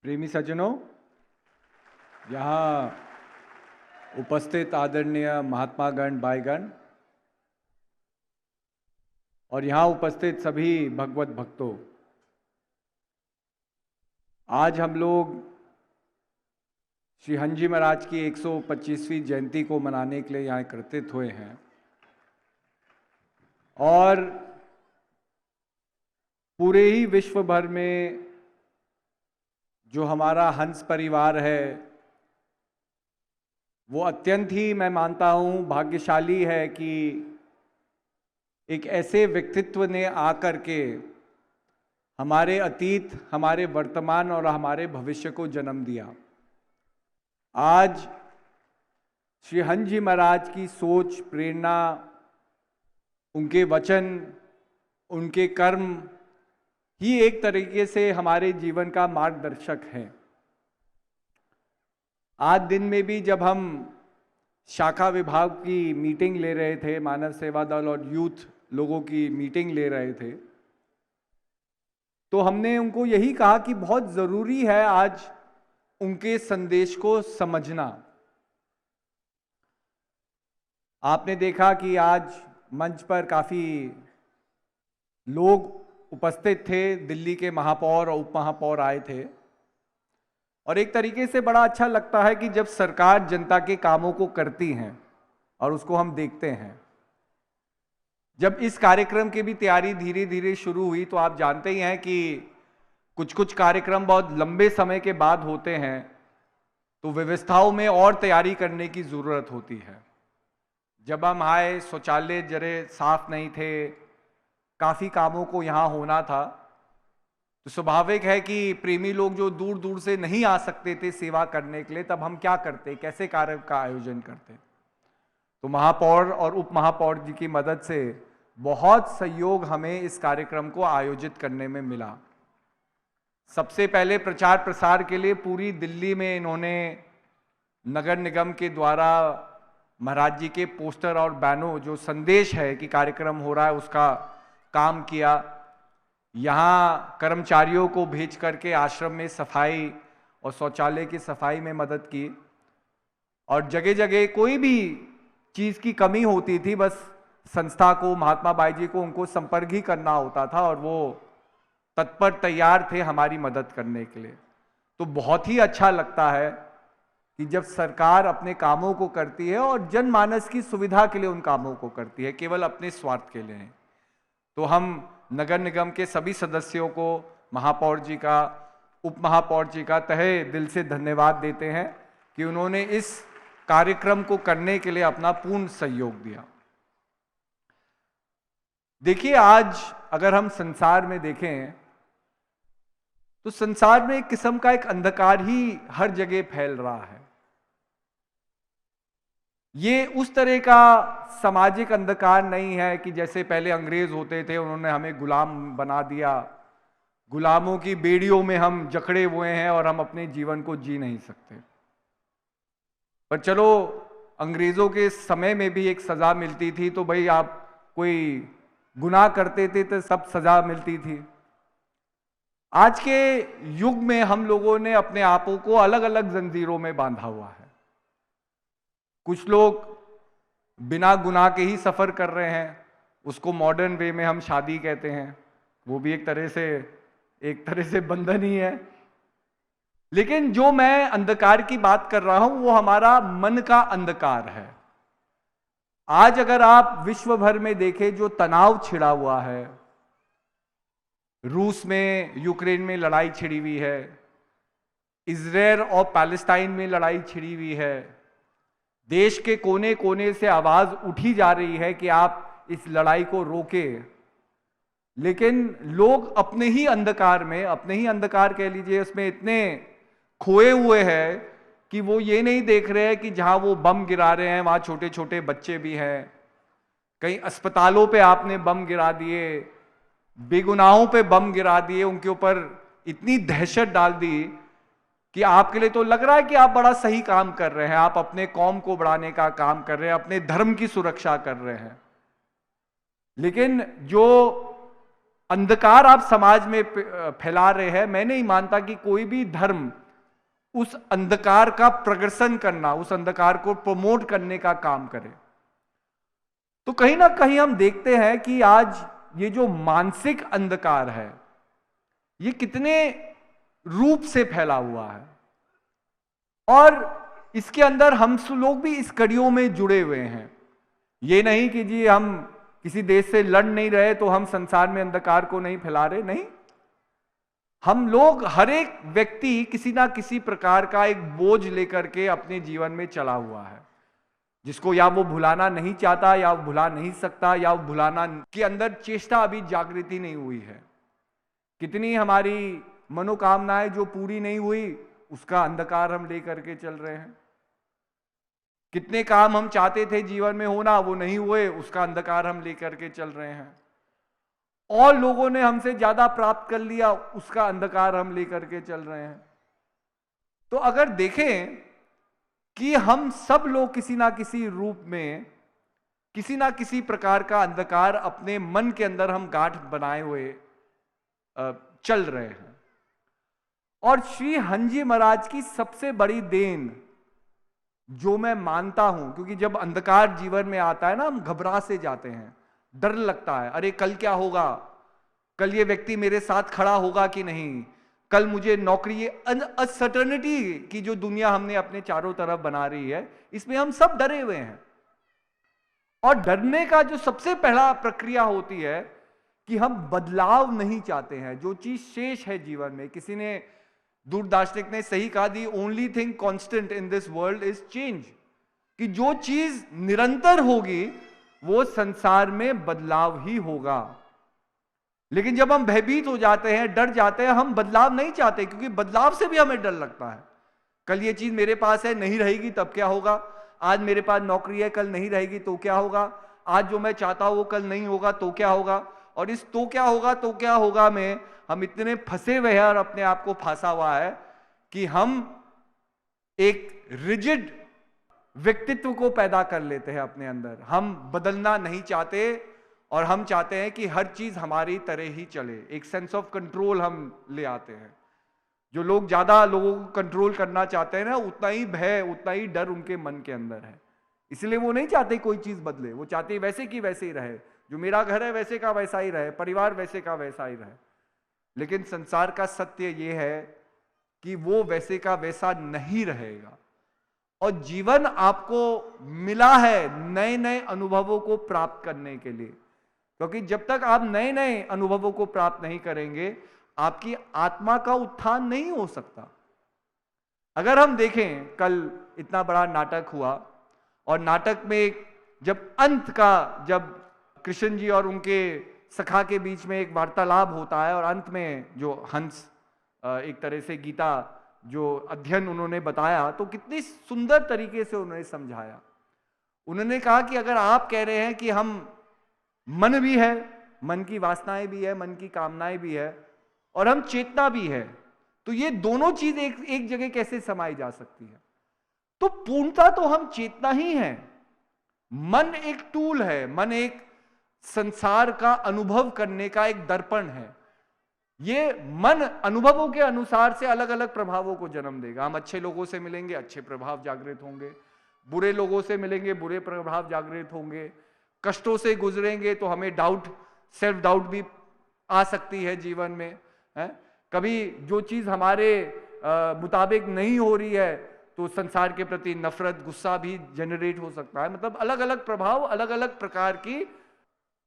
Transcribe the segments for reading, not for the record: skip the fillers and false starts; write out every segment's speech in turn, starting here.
प्रेमी सज्जनों, यहाँ उपस्थित आदरणीय महात्मागण भाईगण और यहाँ उपस्थित सभी भगवत भक्तों, आज हम लोग श्री हंजी महाराज की 125वीं जयंती को मनाने के लिए यहाँ एकत्रित हुए हैं। और पूरे ही विश्व भर में जो हमारा हंस परिवार है वो अत्यंत ही, मैं मानता हूँ, भाग्यशाली है कि एक ऐसे व्यक्तित्व ने आकर के हमारे अतीत, हमारे वर्तमान और हमारे भविष्य को जन्म दिया। आज श्री हंजी महाराज की सोच, प्रेरणा, उनके वचन, उनके कर्म ही एक तरीके से हमारे जीवन का मार्गदर्शक है। आज दिन में भी जब हम शाखा विभाग की मीटिंग ले रहे थे, मानव सेवा दल और यूथ लोगों की मीटिंग ले रहे थे, तो हमने उनको यही कहा कि बहुत जरूरी है आज उनके संदेश को समझना। आपने देखा कि आज मंच पर काफी लोग उपस्थित थे, दिल्ली के महापौर और उप महापौर आए थे। और एक तरीके से बड़ा अच्छा लगता है कि जब सरकार जनता के कामों को करती है और उसको हम देखते हैं। जब इस कार्यक्रम की भी तैयारी धीरे धीरे शुरू हुई तो आप जानते ही हैं कि कुछ कुछ कार्यक्रम बहुत लंबे समय के बाद होते हैं, तो व्यवस्थाओं में और तैयारी करने की जरूरत होती है। जब हम आए, शौचालय जरे साफ नहीं थे, काफी कामों को यहां होना था, तो स्वाभाविक है कि प्रेमी लोग जो दूर दूर से नहीं आ सकते थे सेवा करने के लिए, तब हम क्या करते, कैसे कार्य का आयोजन करते। तो महापौर और उप महापौर जी की मदद से बहुत सहयोग हमें इस कार्यक्रम को आयोजित करने में मिला। सबसे पहले प्रचार प्रसार के लिए पूरी दिल्ली में इन्होंने नगर निगम के द्वारा महाराज जी के पोस्टर और बैनर, जो संदेश है कि कार्यक्रम हो रहा है, उसका काम किया। यहाँ कर्मचारियों को भेज करके आश्रम में सफाई और शौचालय की सफाई में मदद की। और जगह जगह कोई भी चीज की कमी होती थी, बस संस्था को, महात्मा बाई जी को, उनको संपर्क ही करना होता था और वो तत्पर तैयार थे हमारी मदद करने के लिए। तो बहुत ही अच्छा लगता है कि जब सरकार अपने कामों को करती है और जनमानस की सुविधा के लिए उन कामों को करती है, केवल अपने स्वार्थ के लिए नहीं। तो हम नगर निगम के सभी सदस्यों को, महापौर जी का, उप महापौर जी का तहे दिल से धन्यवाद देते हैं कि उन्होंने इस कार्यक्रम को करने के लिए अपना पूर्ण सहयोग दिया। देखिए, आज अगर हम संसार में देखें तो संसार में एक किस्म का एक अंधकार ही हर जगह फैल रहा है। ये उस तरह का सामाजिक अंधकार नहीं है कि जैसे पहले अंग्रेज होते थे, उन्होंने हमें गुलाम बना दिया, गुलामों की बेड़ियों में हम जकड़े हुए हैं और हम अपने जीवन को जी नहीं सकते। पर चलो, अंग्रेजों के समय में भी एक सजा मिलती थी, तो भाई आप कोई गुनाह करते थे तो सब सजा मिलती थी। आज के युग में हम लोगों ने अपने आपों को अलग अलग जंजीरों में बांधा हुआ है। कुछ लोग बिना गुनाह के ही सफर कर रहे हैं, उसको मॉडर्न वे में हम शादी कहते हैं, वो भी एक तरह से बंधन ही है। लेकिन जो मैं अंधकार की बात कर रहा हूं वो हमारा मन का अंधकार है। आज अगर आप विश्व भर में देखें, जो तनाव छिड़ा हुआ है, रूस में, यूक्रेन में लड़ाई छिड़ी हुई है, इजराइल और पैलेस्टाइन में लड़ाई छिड़ी हुई है, देश के कोने कोने से आवाज उठी जा रही है कि आप इस लड़ाई को रोकें। लेकिन लोग अपने ही अंधकार कह लीजिए, उसमें इतने खोए हुए हैं कि वो ये नहीं देख रहे हैं कि जहां वो बम गिरा रहे हैं वहां छोटे छोटे बच्चे भी हैं। कई अस्पतालों पे आपने बम गिरा दिए, बेगुनाहों पे बम गिरा दिए, उनके ऊपर इतनी दहशत डाल दी कि आपके लिए तो लग रहा है कि आप बड़ा सही काम कर रहे हैं, आप अपने कौम को बढ़ाने का काम कर रहे हैं, अपने धर्म की सुरक्षा कर रहे हैं। लेकिन जो अंधकार आप समाज में फैला रहे हैं, मैं नहीं मानता कि कोई भी धर्म उस अंधकार का प्रदर्शन करना, उस अंधकार को प्रमोट करने का काम करे। तो कहीं ना कहीं हम देखते हैं कि आज ये जो मानसिक अंधकार है, ये कितने रूप से फैला हुआ है, और इसके अंदर हम लोग भी इस कड़ियों में जुड़े हुए हैं। ये नहीं कि जी हम किसी देश से लड़ नहीं रहे तो हम संसार में अंधकार को नहीं फैला रहे, नहीं। हम लोग, हर एक व्यक्ति किसी ना किसी प्रकार का एक बोझ लेकर के अपने जीवन में चला हुआ है, जिसको या वो भुलाना नहीं चाहता, या वो भुला नहीं सकता, या वो भुलाना के अंदर चेष्टा अभी जागृति नहीं हुई है। कितनी हमारी मनोकामनाएं जो पूरी नहीं हुई, उसका अंधकार हम लेकर के चल रहे हैं। कितने काम हम चाहते थे जीवन में होना, वो नहीं हुए, उसका अंधकार हम लेकर के चल रहे हैं। और लोगों ने हमसे ज्यादा प्राप्त कर लिया, उसका अंधकार हम लेकर के चल रहे हैं। तो अगर देखें कि हम सब लोग किसी ना किसी रूप में, किसी ना किसी प्रकार का अंधकार अपने मन के अंदर हम गांठ बनाए हुए चल रहे हैं। और श्री हंजी महाराज की सबसे बड़ी देन जो मैं मानता हूं, क्योंकि जब अंधकार जीवन में आता है ना, हम घबरा से जाते हैं, डर लगता है, अरे कल क्या होगा, कल ये व्यक्ति मेरे साथ खड़ा होगा कि नहीं, कल मुझे नौकरी, ये अनसर्टेनिटी की जो दुनिया हमने अपने चारों तरफ बना रही है, इसमें हम सब डरे हुए हैं। और डरने का जो सबसे पहला प्रक्रिया होती है कि हम बदलाव नहीं चाहते हैं। जो चीज शेष है जीवन में, किसी ने, दूरदार्शनिक ने सही कहा, the only thing constant in this world is change, कि जो चीज निरंतर होगी वो संसार में बदलाव ही होगा। लेकिन जब हम भयभीत हो जाते हैं, डर जाते हैं, हम बदलाव नहीं चाहते, क्योंकि बदलाव से भी हमें डर लगता है। कल ये चीज मेरे पास है, नहीं रहेगी तब क्या होगा, आज मेरे पास नौकरी है, कल नहीं रहेगी तो क्या होगा, आज जो मैं चाहता हूं वो कल नहीं होगा तो क्या होगा। और इस तो क्या होगा में हम इतने फंसे हुए हैं और अपने आप को फंसा हुआ है कि हम एक रिजिड व्यक्तित्व को पैदा कर लेते हैं अपने अंदर। हम बदलना नहीं चाहते और हम चाहते हैं कि हर चीज हमारी तरह ही चले। एक सेंस ऑफ कंट्रोल हम ले आते हैं। जो लोग ज्यादा लोगों को कंट्रोल करना चाहते हैं ना, उतना ही भय, उतना ही डर उनके मन के अंदर है। इसलिए वो नहीं चाहते कोई चीज बदले, वो चाहते वैसे की वैसे ही रहे, जो मेरा घर है वैसे का वैसा ही रहे, परिवार वैसे का वैसा ही रहे। लेकिन संसार का सत्य ये है कि वो वैसे का वैसा नहीं रहेगा। और जीवन आपको मिला है नए नए अनुभवों को प्राप्त करने के लिए, क्योंकि जब तक आप नए नए अनुभवों को प्राप्त नहीं करेंगे, आपकी आत्मा का उत्थान नहीं हो सकता। अगर हम देखें, कल इतना बड़ा नाटक हुआ, और नाटक में जब अंत का, जब कृष्ण जी और उनके सखा के बीच में एक वार्तालाप होता है, और अंत में जो हंस, एक तरह से गीता जो अध्ययन उन्होंने बताया, तो कितनी सुंदर तरीके से उन्होंने समझाया। उन्होंने कहा कि अगर आप कह रहे हैं कि हम मन भी है, मन की वासनाएं भी है, मन की कामनाएं भी है, और हम चेतना भी है, तो ये दोनों चीज एक जगह कैसे समाई जा सकती है। तो पूर्णता तो हम चेतना ही है। मन एक टूल है, मन एक संसार का अनुभव करने का एक दर्पण है। ये मन अनुभवों के अनुसार से अलग अलग प्रभावों को जन्म देगा। हम अच्छे लोगों से मिलेंगे, अच्छे प्रभाव जागृत होंगे, बुरे लोगों से मिलेंगे, बुरे प्रभाव जागृत होंगे, कष्टों से गुजरेंगे तो हमें डाउट, सेल्फ डाउट भी आ सकती है जीवन में, है? कभी जो चीज हमारे मुताबिक नहीं हो रही है तो संसार के प्रति नफरत, गुस्सा भी जनरेट हो सकता है। मतलब अलग अलग प्रभाव, अलग अलग प्रकार की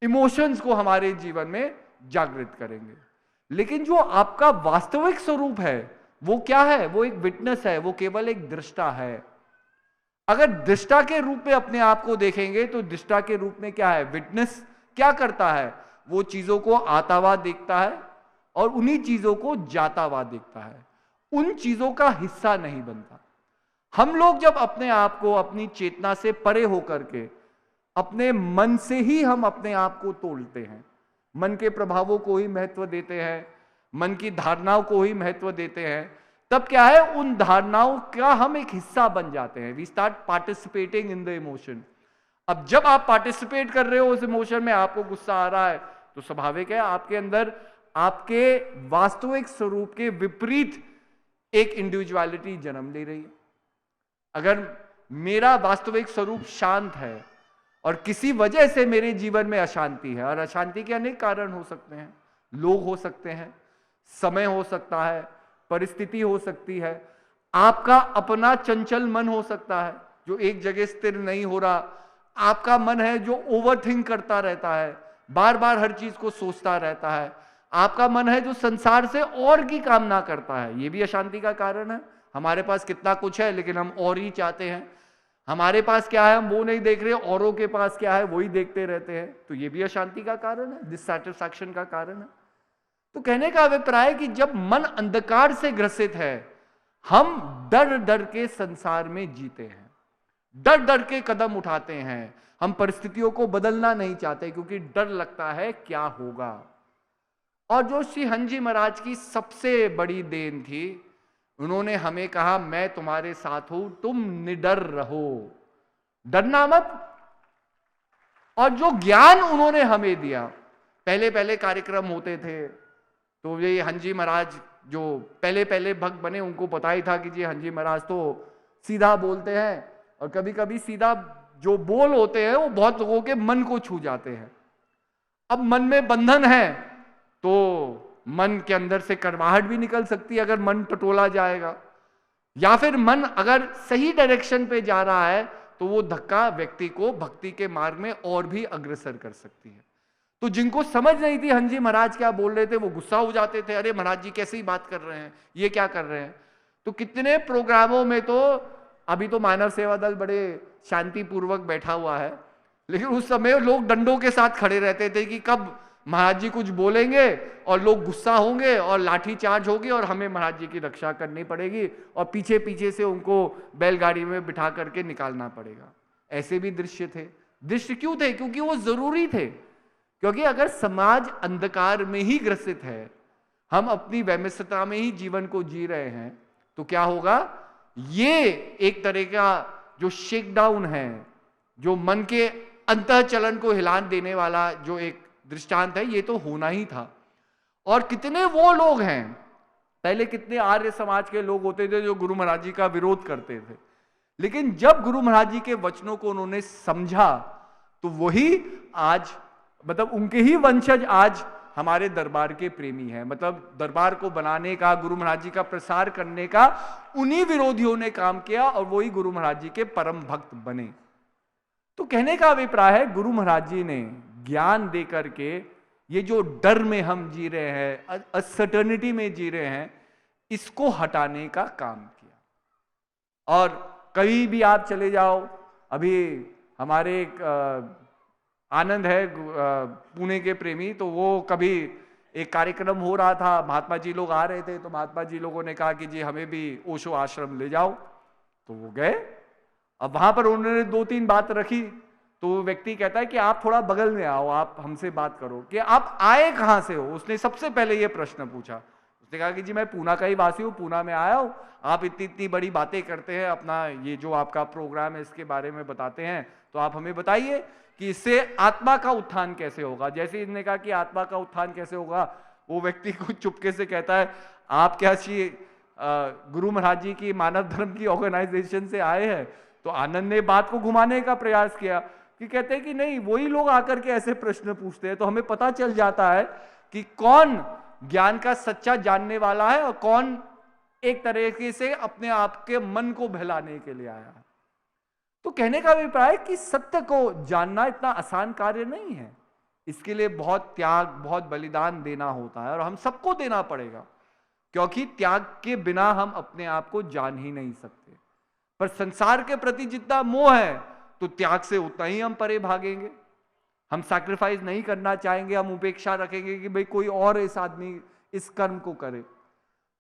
इमोशंस को हमारे जीवन में जागृत करेंगे। लेकिन जो आपका वास्तविक स्वरूप है वो क्या है? वो एक विटनेस है, वो केवल एक दृष्टा है। अगर दृष्टा के रूप में अपने आप को देखेंगे तो दृष्टा के रूप में क्या है? विटनेस क्या करता है? वो चीजों को आता हुआ देखता है और उन्हीं चीजों को जाता हुआ देखता है, उन चीजों का हिस्सा नहीं बनता। हम लोग जब अपने आप को अपनी चेतना से परे होकर के अपने मन से ही हम अपने आप को तोलते हैं, मन के प्रभावों को ही महत्व देते हैं, मन की धारणाओं को ही महत्व देते हैं, तब क्या है? उन धारणाओं का हम एक हिस्सा बन जाते हैं। We start participating in the emotion. अब जब आप पार्टिसिपेट कर रहे हो उस इमोशन में, आपको गुस्सा आ रहा है, तो स्वाभाविक है आपके अंदर आपके वास्तविक स्वरूप के विपरीत एक इंडिविजुअलिटी जन्म ले रही है। अगर मेरा वास्तविक स्वरूप शांत है और किसी वजह से मेरे जीवन में अशांति है, और अशांति के अनेक कारण हो सकते हैं, लोग हो सकते हैं, समय हो सकता है, परिस्थिति हो सकती है, आपका अपना चंचल मन हो सकता है जो एक जगह स्थिर नहीं हो रहा, आपका मन है जो ओवरथिंक करता रहता है, बार बार हर चीज को सोचता रहता है, आपका मन है जो संसार से और की कामना करता है, ये भी अशांति का कारण है। हमारे पास कितना कुछ है लेकिन हम और ही चाहते हैं, हमारे पास क्या है हम वो नहीं देख रहे, औरों के पास क्या है वही देखते रहते हैं, तो ये भी अशांति का कारण है, डिससैटिस्फैक्शन का कारण है। तो कहने का अभिप्राय है कि जब मन अंधकार से ग्रसित है, हम डर डर के संसार में जीते हैं, डर डर के कदम उठाते हैं, हम परिस्थितियों को बदलना नहीं चाहते क्योंकि डर लगता है क्या होगा। और जो श्री हंजी महाराज की सबसे बड़ी देन थी, उन्होंने हमें कहा मैं तुम्हारे साथ हूं, तुम निडर रहो, डरना मत। और जो ज्ञान उन्होंने हमें दिया, पहले पहले कार्यक्रम होते थे तो ये हंजी महाराज जो पहले पहले भक्त बने उनको पता ही था कि जी हंजी महाराज तो सीधा बोलते हैं, और कभी कभी सीधा जो बोल होते हैं वो बहुत लोगों के मन को छू जाते हैं। अब मन में बंधन है तो मन के अंदर से कड़वाहट भी निकल सकती है अगर मन टटोला जाएगा, या फिर मन अगर सही डायरेक्शन पे जा रहा है तो वो धक्का व्यक्ति को भक्ति के मार्ग में और भी अग्रसर कर सकती है। तो जिनको समझ नहीं थी हंजी महाराज क्या बोल रहे थे, वो गुस्सा हो जाते थे, अरे महाराज जी कैसे ही बात कर रहे हैं, ये क्या कर रहे हैं। तो कितने प्रोग्रामों में तो अभी तो मानव सेवा दल बड़े शांतिपूर्वक बैठा हुआ है, लेकिन उस समय लोग डंडों के साथ खड़े रहते थे कि कब महाराज जी कुछ बोलेंगे और लोग गुस्सा होंगे और लाठी चार्ज होगी और हमें महाराज जी की रक्षा करनी पड़ेगी और पीछे पीछे से उनको बैलगाड़ी में बिठा करके निकालना पड़ेगा। ऐसे भी दृश्य थे। दृश्य क्यों थे? क्योंकि वो जरूरी थे। क्योंकि अगर समाज अंधकार में ही ग्रसित है, हम अपनी वैमनस्यता में ही जीवन को जी रहे हैं, तो क्या होगा? ये एक तरह का जो शेकडाउन है, जो मन के अंतःचलन को हिलान देने वाला जो एक दृष्टांत है, ये तो होना ही था। और कितने वो लोग हैं, पहले कितने आर्य समाज के लोग होते थे जो गुरु महाराज जी का विरोध करते थे, लेकिन जब गुरु महाराज जी के वचनों को उन्होंने समझा तो वही आज मतलब उनके ही वंशज आज हमारे दरबार के प्रेमी हैं। मतलब दरबार को बनाने का, गुरु महाराज जी का प्रसार करने का उन्हीं विरोधियों ने काम किया और वही गुरु महाराज जी के परम भक्त बने। तो कहने का अभिप्राय है, गुरु महाराज जी ने ज्ञान दे करके ये जो डर में हम जी रहे हैं, अनसर्टेनिटी में जी रहे हैं, इसको हटाने का काम किया। और कहीं भी आप चले जाओ, अभी हमारे एक आनंद है पुणे के प्रेमी, तो वो कभी एक कार्यक्रम हो रहा था, महात्मा जी लोग आ रहे थे, तो महात्मा जी लोगों ने कहा कि जी हमें भी ओशो आश्रम ले जाओ, तो वो गए। अब वहां पर उन्होंने 2-3 बात रखी, तो वो व्यक्ति कहता है कि आप थोड़ा बगल में आओ, आप हमसे बात करो कि आप आए कहां से हो। उसने सबसे पहले ये प्रश्न पूछा। उसने कहा कि जी मैं पूना का ही वासी हूँ, पूना में आया हूँ, आप इतनी इतनी बड़ी बातें करते हैं, अपना ये जो आपका प्रोग्राम है इसके बारे में बताते हैं, तो आप हमें बताइए कि इससे आत्मा का उत्थान कैसे होगा। जैसे इसने कहा कि आत्मा का उत्थान कैसे होगा, वो व्यक्ति को चुपके से कहता है, आप क्या श्री गुरु महाराज जी की मानव धर्म की ऑर्गेनाइजेशन से आए हैं? तो आनंद ने बात को घुमाने का प्रयास किया कि कहते हैं कि नहीं, वही लोग आकर के ऐसे प्रश्न पूछते हैं, तो हमें पता चल जाता है कि कौन ज्ञान का सच्चा जानने वाला है और कौन एक तरीके से अपने आप के मन को बहलाने के लिए आया है। तो कहने का अभिप्राय है कि सत्य को जानना इतना आसान कार्य नहीं है, इसके लिए बहुत त्याग, बहुत बलिदान देना होता है और हम सबको देना पड़ेगा, क्योंकि त्याग के बिना हम अपने आप को जान ही नहीं सकते। पर संसार के प्रति जितना मोह है तो त्याग से उतना ही हम परे भागेंगे। हम सैक्रिफाइस नहीं करना चाहेंगे, हम उपेक्षा रखेंगे कि भाई कोई और इस आदमी इस कर्म को करे।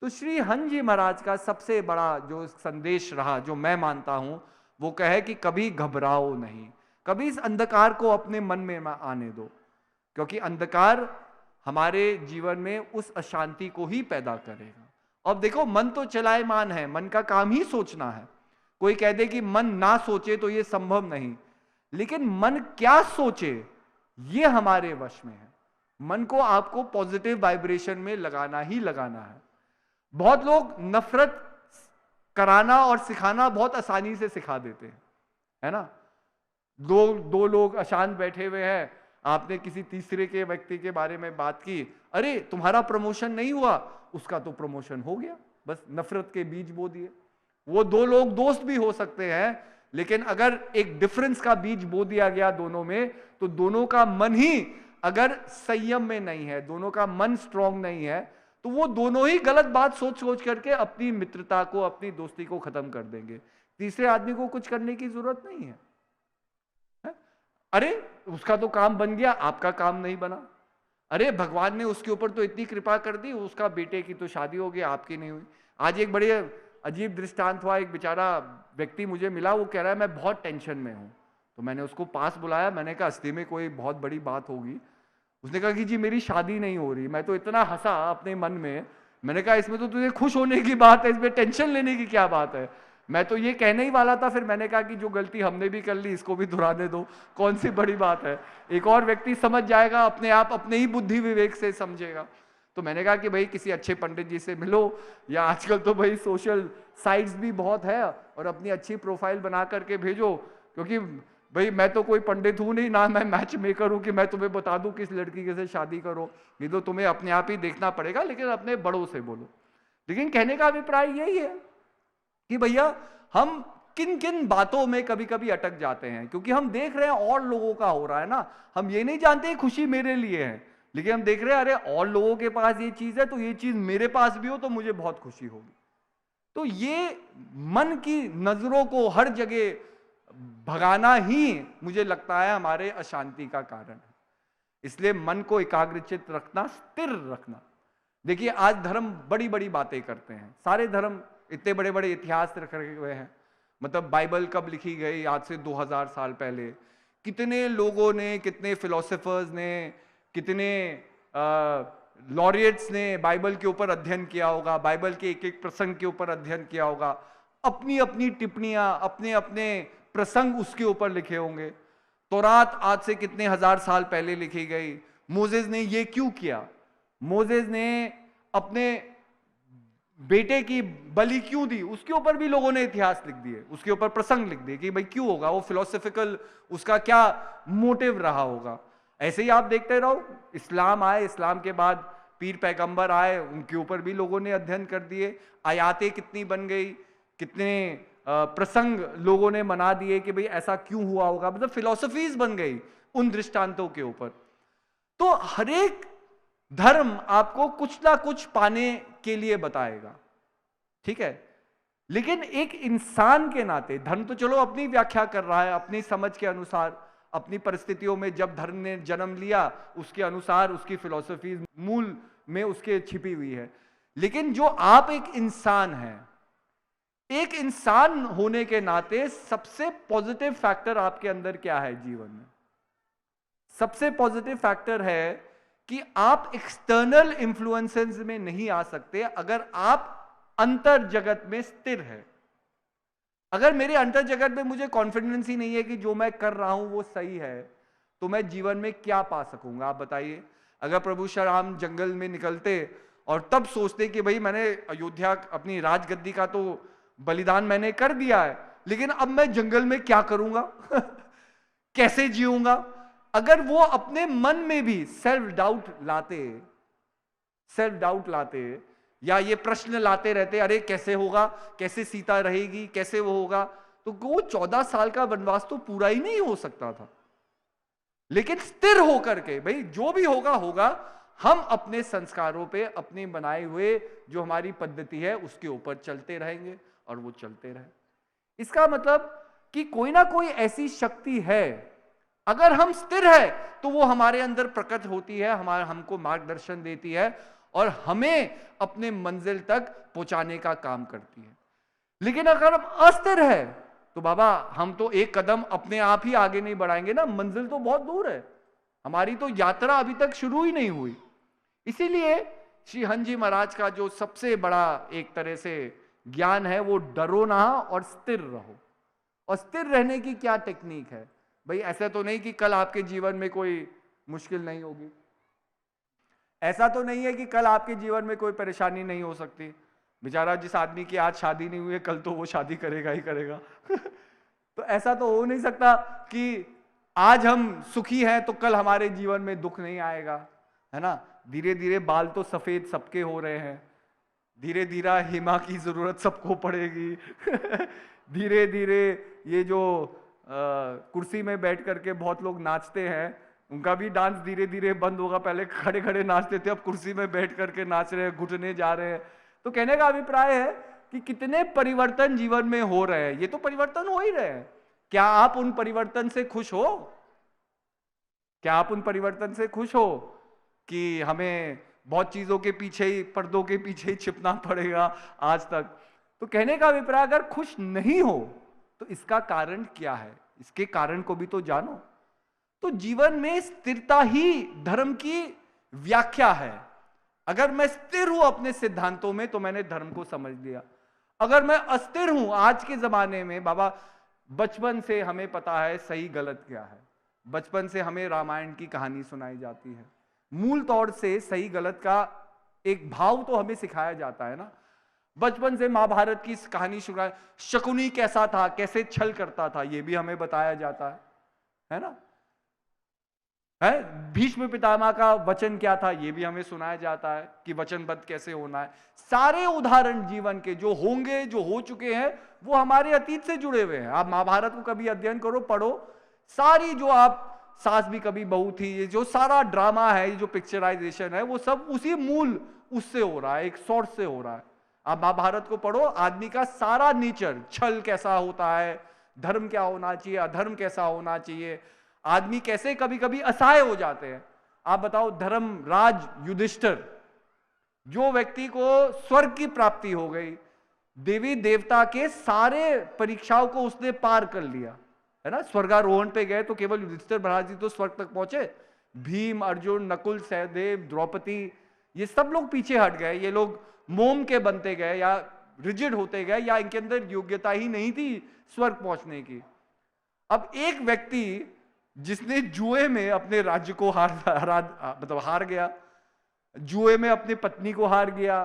तो श्री हंजी महाराज का सबसे बड़ा जो संदेश रहा, जो मैं मानता हूं, वो कहे कि कभी घबराओ नहीं, कभी इस अंधकार को अपने मन में आने दो, क्योंकि अंधकार हमारे जीवन में उस अशांति को ही पैदा करेगा। अब देखो, मन तो चलायमान है, मन का काम ही सोचना है। कोई कह दे कि मन ना सोचे तो ये संभव नहीं, लेकिन मन क्या सोचे ये हमारे वश में है। मन को आपको पॉजिटिव वाइब्रेशन में लगाना ही लगाना है। बहुत लोग नफरत कराना और सिखाना बहुत आसानी से सिखा देते हैं, है ना। दो लोग अशांत बैठे हुए हैं, आपने किसी तीसरे के व्यक्ति के बारे में बात की, अरे तुम्हारा प्रमोशन नहीं हुआ, उसका तो प्रमोशन हो गया, बस नफरत के बीज बो दिए। वो दो लोग दोस्त भी हो सकते हैं, लेकिन अगर एक डिफरेंस का बीज बो दिया गया दोनों में, तो दोनों का मन ही अगर संयम में नहीं है, दोनों का मन स्ट्रांग नहीं है, तो वो दोनों ही गलत बात सोच सोच करके अपनी मित्रता को, अपनी दोस्ती को खत्म कर देंगे। तीसरे आदमी को कुछ करने की जरूरत नहीं है। अरे उसका तो काम बन गया, आपका काम नहीं बना। अरे भगवान ने उसके ऊपर तो इतनी कृपा कर दी, उसका बेटे की तो शादी हो गई, आपकी नहीं हुई। आज एक बड़े अजीब दृष्टांत हुआ, एक बेचारा व्यक्ति मुझे मिला, वो कह रहा है मैं बहुत टेंशन में हूं। तो मैंने उसको पास बुलाया, मैंने कहा अस्ती में कोई बहुत बड़ी बात होगी। उसने कहा कि जी मेरी शादी नहीं हो रही। मैं तो इतना हंसा अपने मन में, मैंने कहा इसमें तो तुझे खुश होने की बात है, इसमें टेंशन लेने की क्या बात है। मैं तो ये कहने ही वाला था, फिर मैंने कहा कि जो गलती हमने भी कर ली इसको भी दोहराने दो, कौन सी बड़ी बात है, एक और व्यक्ति समझ जाएगा अपने आप, अपने ही बुद्धि विवेक से समझेगा। तो मैंने कहा कि भाई किसी अच्छे पंडित जी से मिलो, या आजकल तो भाई सोशल साइट्स भी बहुत है, और अपनी अच्छी प्रोफाइल बना करके भेजो, क्योंकि भाई मैं तो कोई पंडित हूं नहीं, ना मैं मैच मेकर हूं कि मैं तुम्हें बता दूं किस लड़की के से शादी करो। ये तो तुम्हें अपने आप ही देखना पड़ेगा, लेकिन अपने बड़ों से बोलो। लेकिन कहने का अभिप्राय यही है कि भैया हम किन किन बातों में कभी कभी अटक जाते हैं, क्योंकि हम देख रहे हैं और लोगों का हो रहा है ना। हम ये नहीं जानते खुशी मेरे लिए है, लेकिन हम देख रहे हैं अरे और लोगों के पास ये चीज है, तो ये चीज मेरे पास भी हो तो मुझे बहुत खुशी होगी। तो ये मन की नजरों को हर जगह भगाना ही मुझे लगता है हमारे अशांति का कारण है। इसलिए मन को एकाग्रचित रखना, स्थिर रखना। देखिए आज धर्म बड़ी बड़ी बातें करते हैं, सारे धर्म इतने बड़े बड़े इतिहास रखे हुए हैं। मतलब बाइबल कब लिखी गई, आज से 2000 साल पहले। कितने लोगों ने, कितने फिलोसोफर्स ने, कितने लॉरियट्स ने बाइबल के ऊपर अध्ययन किया होगा, बाइबल के एक एक प्रसंग के ऊपर अध्ययन किया होगा, अपनी अपनी टिप्पणियां, अपने अपने प्रसंग उसके ऊपर लिखे होंगे। तौरात आज से कितने हजार साल पहले लिखी गई। मोसेस ने ये क्यों किया, मोसेस ने अपने बेटे की बलि क्यों दी, उसके ऊपर भी लोगों ने इतिहास लिख दिए, उसके ऊपर प्रसंग लिख दिए कि भाई क्यों होगा, वो फिलोसॉफिकल उसका क्या मोटिव रहा होगा। ऐसे ही आप देखते रहो, इस्लाम आए, इस्लाम के बाद पीर पैगंबर आए, उनके ऊपर भी लोगों ने अध्ययन कर दिए। आयातें कितनी बन गई, कितने प्रसंग लोगों ने बना दिए कि भाई ऐसा क्यों हुआ होगा, मतलब फिलोसफीज बन गई उन दृष्टांतों के ऊपर। तो हर एक धर्म आपको कुछ ना कुछ पाने के लिए बताएगा, ठीक है। लेकिन एक इंसान के नाते, धर्म तो चलो अपनी व्याख्या कर रहा है अपनी समझ के अनुसार, अपनी परिस्थितियों में जब धर्म ने जन्म लिया उसके अनुसार उसकी फिलॉसफी मूल में उसके छिपी हुई है। लेकिन जो आप एक इंसान हैं, एक इंसान होने के नाते सबसे पॉजिटिव फैक्टर आपके अंदर क्या है जीवन में? सबसे पॉजिटिव फैक्टर है कि आप एक्सटर्नल इन्फ्लुएंसेस में नहीं आ सकते अगर आप अंतर जगत में स्थिर है। अगर मेरे अंतर जगत में मुझे कॉन्फिडेंस ही नहीं है कि जो मैं कर रहा हूं वो सही है, तो मैं जीवन में क्या पा सकूंगा? आप बताइए। अगर प्रभु श्री राम जंगल में निकलते और तब सोचते कि भाई मैंने अयोध्या अपनी राजगद्दी का तो बलिदान मैंने कर दिया है, लेकिन अब मैं जंगल में क्या करूंगा कैसे जीऊंगा? अगर वो अपने मन में भी सेल्फ डाउट लाते या ये प्रश्न लाते रहते, अरे कैसे होगा, कैसे सीता रहेगी, कैसे वो होगा, तो वो 14 साल का वनवास तो पूरा ही नहीं हो सकता था। लेकिन स्थिर होकर के भाई जो भी होगा होगा, हम अपने संस्कारों पे, अपने बनाए हुए जो हमारी पद्धति है उसके ऊपर चलते रहेंगे और वो चलते रहे। इसका मतलब कि कोई ना कोई ऐसी शक्ति है, अगर हम स्थिर है तो वो हमारे अंदर प्रकट होती है, हमको मार्गदर्शन देती है और हमें अपने मंजिल तक पहुंचाने का काम करती है। लेकिन अगर हम अस्थिर है तो बाबा हम तो एक कदम अपने आप ही आगे नहीं बढ़ाएंगे ना, मंजिल तो बहुत दूर है, हमारी तो यात्रा अभी तक शुरू ही नहीं हुई। इसीलिए श्री हंस जी महाराज का जो सबसे बड़ा एक तरह से ज्ञान है वो डरो ना और स्थिर रहो। और स्थिर रहने की क्या टेक्निक है भाई? ऐसा तो नहीं कि कल आपके जीवन में कोई मुश्किल नहीं होगी, ऐसा तो नहीं है कि कल आपके जीवन में कोई परेशानी नहीं हो सकती। बेचारा जिस आदमी की आज शादी नहीं हुई है, कल तो वो शादी करेगा ही करेगा। तो ऐसा तो हो नहीं सकता कि आज हम सुखी हैं तो कल हमारे जीवन में दुख नहीं आएगा, है ना। धीरे धीरे बाल तो सफेद सबके हो रहे हैं, धीरे धीरे हिमा की जरूरत सबको पड़ेगी। धीरे धीरे ये जो कुर्सी में बैठ करके बहुत लोग नाचते हैं, उनका भी डांस धीरे धीरे बंद होगा। पहले खड़े खड़े नाचते थे, अब कुर्सी में बैठ करके नाच रहे हैं, घुटने जा रहे हैं। तो कहने का अभिप्राय है कि कितने परिवर्तन जीवन में हो रहे हैं। ये तो परिवर्तन हो ही रहे हैं। क्या आप उन परिवर्तन से खुश हो? क्या आप उन परिवर्तन से खुश हो कि हमें बहुत चीजों के पीछे ही, पर्दों के पीछे ही छिपना पड़ेगा आज तक? तो कहने का अभिप्राय, अगर खुश नहीं हो तो इसका कारण क्या है? इसके कारण को भी तो जानो। तो जीवन में स्थिरता ही धर्म की व्याख्या है। अगर मैं स्थिर हूं अपने सिद्धांतों में तो मैंने धर्म को समझ लिया। अगर मैं अस्थिर हूं, आज के जमाने में बाबा बचपन से हमें पता है सही गलत क्या है। बचपन से हमें रामायण की कहानी सुनाई जाती है। मूल तौर से सही गलत का एक भाव तो हमें सिखाया जाता है ना। बचपन से महाभारत की कहानी सुना, शकुनी कैसा था, कैसे छल करता था, यह भी हमें बताया जाता है ना। है भीष्म पितामह का वचन क्या था, यह भी हमें सुनाया जाता है कि वचनबद्ध कैसे होना है। सारे उदाहरण जीवन के जो होंगे, जो हो चुके हैं, वो हमारे अतीत से जुड़े हुए हैं। आप महाभारत को कभी अध्ययन करो, पढ़ो, सारी जो आप सास भी कभी बहू थी, ये जो सारा ड्रामा है, ये जो पिक्चराइजेशन है, वो सब उसी मूल उससे हो रहा है, एक सोर्स से हो रहा है। आप महाभारत को पढ़ो, आदमी का सारा नेचर, छल कैसा होता है, धर्म क्या होना चाहिए, अधर्म कैसा होना चाहिए, आदमी कैसे कभी कभी असहाय हो जाते हैं। आप बताओ, धर्मराज युधिष्ठिर, जो व्यक्ति को स्वर्ग की प्राप्ति हो गई, देवी देवता के सारे परीक्षाओं को उसने पार कर लिया, है ना। स्वर्गारोहण पे गए तो केवल युधिष्ठिर महाराज जी तो स्वर्ग तक पहुंचे। भीम, अर्जुन, नकुल, सहदेव, द्रौपदी, ये सब लोग पीछे हट गए। ये लोग मोम के बनते गए या रिजिड होते गए, या इनके अंदर योग्यता ही नहीं थी स्वर्ग पहुंचने की। अब एक व्यक्ति जिसने जुए में अपने राज्य को हार गया, जुए में अपनी पत्नी को हार गया,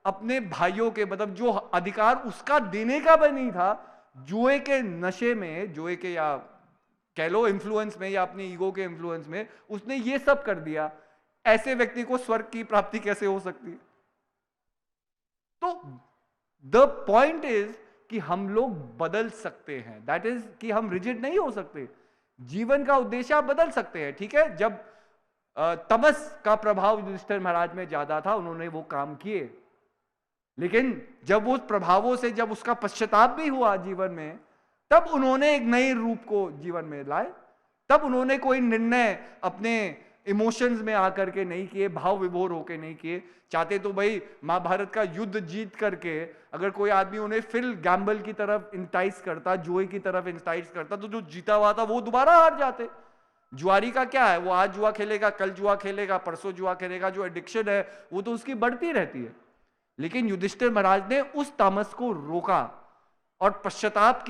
अपने भाइयों के जो अधिकार उसका देने का भी नहीं था, जुए के नशे में, जुए के या कह लो इन्फ्लुएंस में, या अपने ईगो के इन्फ्लुएंस में उसने ये सब कर दिया। ऐसे व्यक्ति को स्वर्ग की प्राप्ति कैसे हो सकती है? तो द पॉइंट इज कि हम लोग बदल सकते हैं। दैट इज कि हम रिजिड नहीं हो सकते। जीवन का उद्देश्य आप बदल सकते हैं, ठीक है। जब तमस का प्रभाव युधिष्ठिर महाराज में ज्यादा था, उन्होंने वो काम किए, लेकिन जब उस प्रभावों से जब उसका पश्चाताप भी हुआ जीवन में, तब उन्होंने एक नए रूप को जीवन में लाए। तब उन्होंने कोई निर्णय अपने इमोशंस में आकर के नहीं किए, भाव विभोर होकर नहीं किए। चाहते तो भाई महाभारत का युद्ध जीत करके अगर कोई आदमी उन्हें फिर गैम्बल की तरफ इंटाइस करता, जुए की तरफ इंटाइस करता, तो जो जीता हुआ था वो दोबारा हार जाते। जुआरी का क्या है, वो आज जुआ खेलेगा, कल जुआ खेलेगा, परसों जुआ खेलेगा। जो एडिक्शन है वो तो उसकी बढ़ती रहती है। लेकिन युधिष्ठिर महाराज ने उस तामस को रोका और पश्चाताप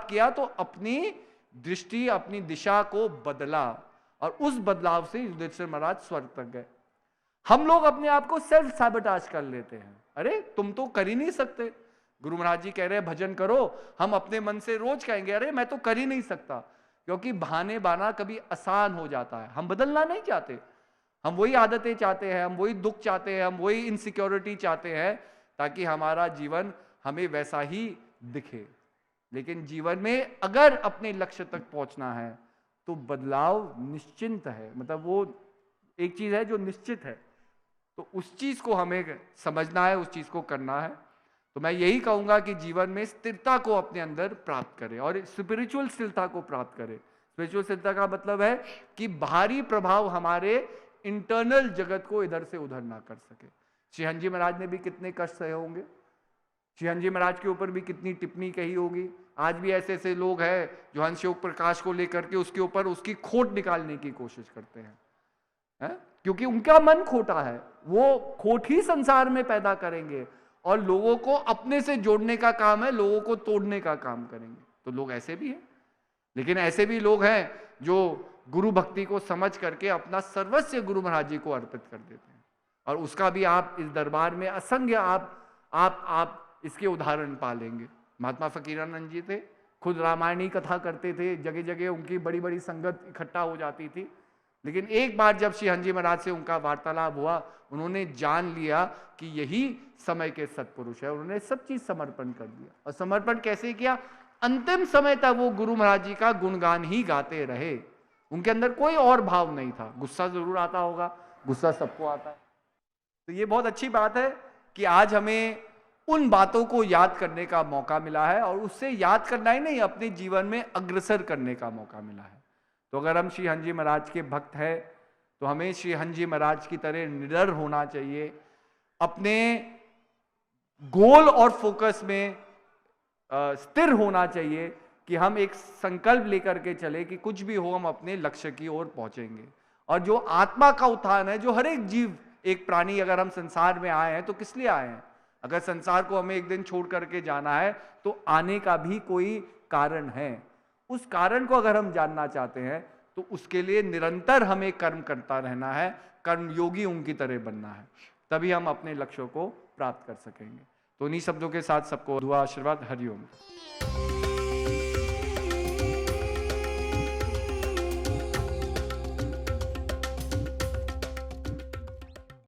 किया तो अपनी दृष्टि, अपनी दिशा को बदला, और उस बदलाव से युधिष्ठिर महाराज स्वर्ग तक गए। हम लोग अपने आप को सेल्फ सैबोटेज कर लेते हैं। अरे तुम तो कर ही नहीं सकते, गुरु महाराज जी कह रहे हैं भजन करो, हम अपने मन से रोज कहेंगे अरे मैं तो कर ही नहीं सकता, क्योंकि बहाने बाना कभी आसान हो जाता है। हम बदलना नहीं चाहते, हम वही आदतें चाहते हैं, हम वही दुख चाहते हैं, हम वही इनसिक्योरिटी चाहते हैं, ताकि हमारा जीवन हमें वैसा ही दिखे। लेकिन जीवन में अगर अपने लक्ष्य तक पहुंचना है तो बदलाव निश्चिंत है, मतलब वो एक चीज है जो निश्चित है। तो उस चीज को हमें समझना है, उस चीज को करना है। तो मैं यही कहूंगा कि जीवन में स्थिरता को अपने अंदर प्राप्त करें और स्पिरिचुअल स्थिरता को प्राप्त करें। स्पिरिचुअल स्थिरता का मतलब है कि बाहरी प्रभाव हमारे इंटरनल जगत को इधर से उधर ना कर सके। श्री हंजी महाराज ने भी कितने कष्ट सहे होंगे, श्री हंजी महाराज के ऊपर भी कितनी टिप्पणी कही होगी। आज भी ऐसे ऐसे लोग हैं जो हंस योग प्रकाश को लेकर के उसके ऊपर उसकी खोट निकालने की कोशिश करते हैं, है? क्योंकि उनका मन खोटा है, वो खोट ही संसार में पैदा करेंगे और लोगों को अपने से जोड़ने का काम है, लोगों को तोड़ने का काम करेंगे। तो लोग ऐसे भी हैं, लेकिन ऐसे भी लोग हैं जो गुरु भक्ति को समझ करके अपना सर्वस्व गुरु महाराज जी को अर्पित कर देते हैं। और उसका भी आप इस दरबार में असंख्य आप इसके उदाहरण पालेंगे। महात्मा फकीरानंद जी थे, खुद रामायणी कथा करते थे, जगह जगह उनकी बड़ी बड़ी संगत इकट्ठा हो जाती थी। लेकिन एक बार जब श्री हंजी महाराज से उनका वार्तालाप हुआ, उन्होंने जान लिया कि यही समय के सत्पुरुष है। उन्होंने सब चीज समर्पण कर दिया। और समर्पण कैसे किया? अंतिम समय तक वो गुरु महाराज जी का गुणगान ही गाते रहे। उनके अंदर कोई और भाव नहीं था। गुस्सा जरूर आता होगा, गुस्सा सबको आता है। तो ये बहुत अच्छी बात है कि आज हमें उन बातों को याद करने का मौका मिला है, और उससे याद करना ही नहीं, अपने जीवन में अग्रसर करने का मौका मिला है। तो अगर हम श्री हंजी महाराज के भक्त हैं तो हमें श्री हंजी महाराज की तरह निडर होना चाहिए, अपने गोल और फोकस में स्थिर होना चाहिए कि हम एक संकल्प लेकर के चले कि कुछ भी हो हम अपने लक्ष्य की ओर पहुंचेंगे। और जो आत्मा का उत्थान है, जो हर एक जीव, एक प्राणी, अगर हम संसार में आए हैं तो किस लिए आए हैं? अगर संसार को हमें एक दिन छोड़ करके जाना है तो आने का भी कोई कारण है। उस कारण को अगर हम जानना चाहते हैं तो उसके लिए निरंतर हमें कर्म करता रहना है, कर्मयोगी उनकी तरह बनना है, तभी हम अपने लक्ष्यों को प्राप्त कर सकेंगे। तो इन्हीं शब्दों के साथ सबको दुआ आशीर्वाद। हरिओम।